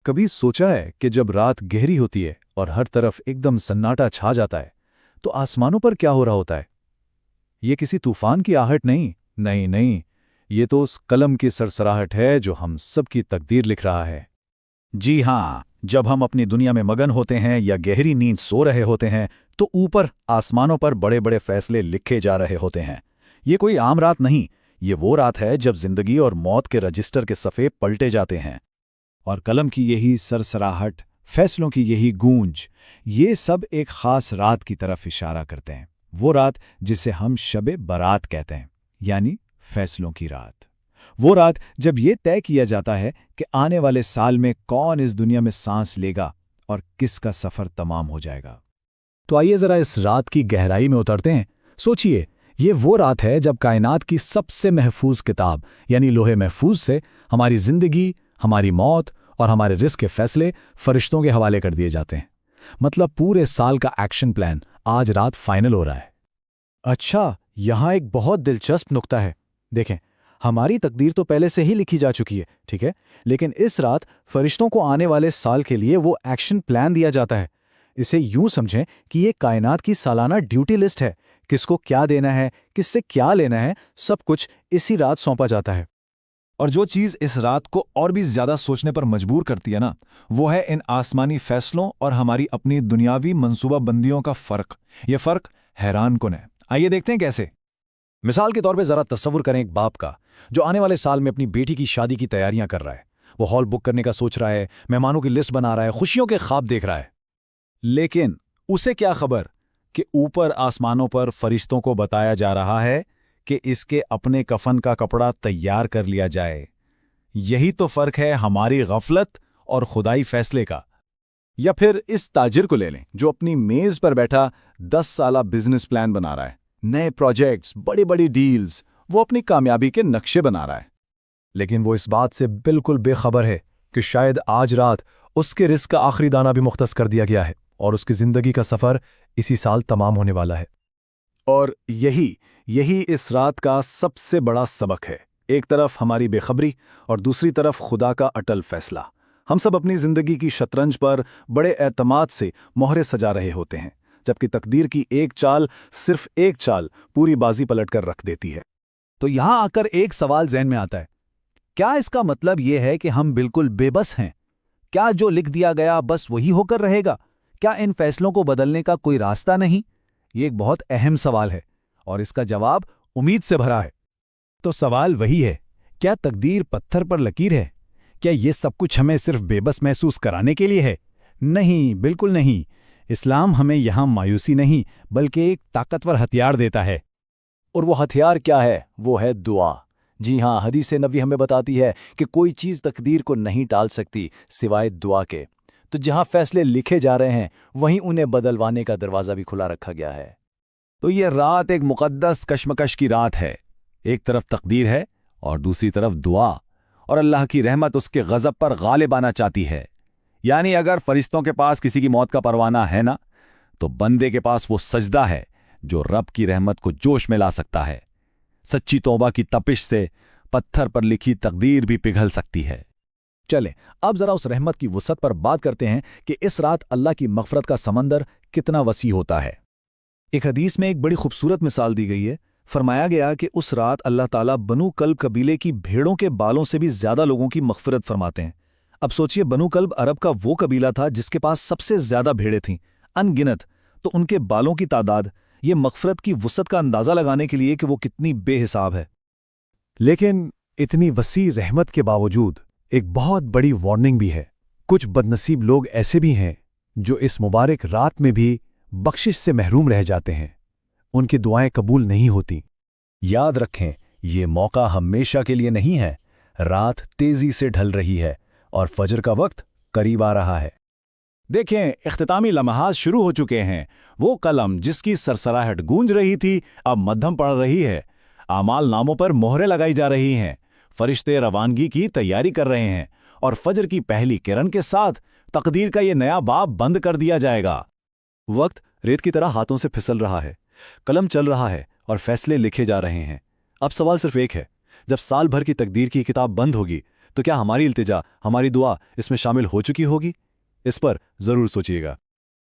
कभी सोचा है कि जब रात गहरी होती है और हर तरफ एकदम सन्नाटा छा जाता है तो आसमानों पर क्या हो रहा होता है? ये किसी तूफान की आहट नहीं, नहीं नहीं, ये तो उस कलम की सरसराहट है जो हम सब की तकदीर लिख रहा है। जी हाँ, जब हम अपनी दुनिया में मगन होते हैं या गहरी नींद सो रहे होते हैं तो ऊपर आसमानों पर बड़े बड़े फैसले लिखे जा रहे होते हैं। ये कोई आम रात नहीं, ये वो रात है जब जिंदगी और मौत के रजिस्टर के सफ़े पलटे जाते हैं। और कलम की यही सरसराहट, फैसलों की यही गूंज, ये सब एक खास रात की तरफ इशारा करते हैं। वो रात जिसे हम शबे बारात कहते हैं, यानी फैसलों की रात। वो रात जब ये तय किया जाता है कि आने वाले साल में कौन इस दुनिया में सांस लेगा और किसका सफ़र तमाम हो जाएगा। तो आइए ज़रा इस रात की गहराई में उतरते हैं। सोचिए, ये वो रात है जब कायनात की सबसे महफूज किताब यानी लोहे महफूज से हमारी ज़िंदगी, हमारी मौत और हमारे रिस्क के फैसले फरिश्तों के हवाले कर दिए जाते हैं। मतलब पूरे साल का एक्शन प्लान आज रात फाइनल हो रहा है। अच्छा, यहाँ एक बहुत दिलचस्प नुक्ता है। देखें, हमारी तकदीर तो पहले से ही लिखी जा चुकी है, ठीक है, लेकिन इस रात फरिश्तों को आने वाले साल के लिए वो एक्शन प्लान दिया जाता है। इसे यूं समझें कि ये कायनात की सालाना ड्यूटी लिस्ट है। किसको क्या देना है, किससे क्या लेना है, सब कुछ इसी रात सौंपा जाता है। और जो चीज़ इस रात को और भी ज़्यादा सोचने पर मजबूर करती है ना, वो है इन आसमानी फैसलों और हमारी अपनी दुनियावी मंसूबाबंदियों का फ़र्क। ये फ़र्क हैरानकुन है। आइए देखते हैं कैसे। मिसाल के तौर पे ज़रा तस्वुर करें एक बाप का जो आने वाले साल में अपनी बेटी की शादी की तैयारियां कर रहा है। वो हॉल बुक करने का सोच रहा है, मेहमानों की लिस्ट बना रहा है, खुशियों के ख्वाब देख रहा है। लेकिन उसे क्या खबर कि ऊपर आसमानों पर फरिश्तों को बताया जा रहा है कि इसके अपने कफन का कपड़ा तैयार कर लिया जाए। यही तो फ़र्क है हमारी गफलत और खुदाई फैसले का। या फिर इस ताजिर को ले लें जो अपनी मेज़ पर बैठा 10 साला बिजनेस प्लान बना रहा है, नए प्रोजेक्ट्स, बड़ी बड़ी डील्स, वो अपनी कामयाबी के नक्शे बना रहा है। लेकिन वो इस बात से बिल्कुल बेखबर है कि शायद आज रात उसके रिस्क का आखिरी दाना भी मुख्तस कर दिया गया है और उसकी ज़िंदगी का सफ़र इसी साल तमाम होने वाला है। और यही इस रात का सबसे बड़ा सबक है। एक तरफ हमारी बेखबरी और दूसरी तरफ खुदा का अटल फैसला। हम सब अपनी ज़िंदगी की शतरंज पर बड़े एतमाद से मोहरे सजा रहे होते हैं, जबकि तकदीर की एक चाल, सिर्फ एक चाल, पूरी बाजी पलट कर रख देती है। तो यहाँ आकर एक सवाल ज़हन में आता है, क्या इसका मतलब ये है कि हम बिल्कुल बेबस हैं? क्या जो लिख दिया गया बस वही होकर रहेगा? क्या इन फैसलों को बदलने का कोई रास्ता नहीं? ये एक बहुत अहम सवाल है और इसका जवाब उम्मीद से भरा है। तो सवाल वही है, क्या तकदीर पत्थर पर लकीर है? क्या ये सब कुछ हमें सिर्फ बेबस महसूस कराने के लिए है? नहीं, बिल्कुल नहीं। इस्लाम हमें यहाँ मायूसी नहीं बल्कि एक ताकतवर हथियार देता है। और वो हथियार क्या है? वो है दुआ। जी हाँ, हदीस नबी हमें बताती है कि कोई चीज़ तकदीर को नहीं टाल सकती सिवाय दुआ के। तो जहाँ फैसले लिखे जा रहे हैं वहीं उन्हें बदलवाने का दरवाज़ा भी खुला रखा गया है। तो ये रात एक मुकद्दस कश्मकश की रात है। एक तरफ तकदीर है और दूसरी तरफ दुआ, और अल्लाह की रहमत उसके गज़ब पर गालिब आना चाहती है। यानी अगर फरिश्तों के पास किसी की मौत का परवाना है ना, तो बंदे के पास वो सजदा है जो रब की रहमत को जोश में ला सकता है। सच्ची तौबा की तपिश से पत्थर पर लिखी तकदीर भी पिघल सकती है। चलें, अब ज़रा उस रहमत की वुसअत पर बात करते हैं कि इस रात अल्लाह की मग़फ़रत का समंदर कितना वसी होता है। एक हदीस में एक बड़ी खूबसूरत मिसाल दी गई है। फरमाया गया कि उस रात अल्लाह ताला बनु कल्ब कबीले की भेड़ों के बालों से भी ज़्यादा लोगों की मग़फ़रत फरमाते हैं। अब सोचिए, बनु कल्ब अरब का वो कबीला था जिसके पास सबसे ज़्यादा भेड़ें थीं, अनगिनत। तो उनके बालों की तादाद ये मग़फ़रत की वुसअत का अंदाज़ा लगाने के लिए कि वो कितनी बेहिसाब है। लेकिन इतनी वसी रहमत के बावजूद एक बहुत बड़ी वार्निंग भी है। कुछ बदनसीब लोग ऐसे भी हैं जो इस मुबारक रात में भी बख्शिश से महरूम रह जाते हैं। उनकी दुआएं कबूल नहीं होती। याद रखें, ये मौका हमेशा के लिए नहीं है। रात तेजी से ढल रही है और फजर का वक्त करीब आ रहा है। देखें, इख्तितामी लम्हात शुरू हो चुके हैं। वो कलम जिसकी सरसराहट गूंज रही थी अब मध्यम पड़ रही है। आमाल नामों पर मोहरें लगाई जा रही हैं। फरिश्ते रवानगी की तैयारी कर रहे हैं और फजर की पहली किरण के साथ तकदीर का ये नया बाब बंद कर दिया जाएगा। वक्त रेत की तरह हाथों से फिसल रहा है, कलम चल रहा है और फैसले लिखे जा रहे हैं। अब सवाल सिर्फ एक है, जब साल भर की तकदीर की किताब बंद होगी تو کیا ہماری التجا، ہماری دعا اس میں شامل ہو چکی ہوگی؟ اس پر ضرور سوچیے گا۔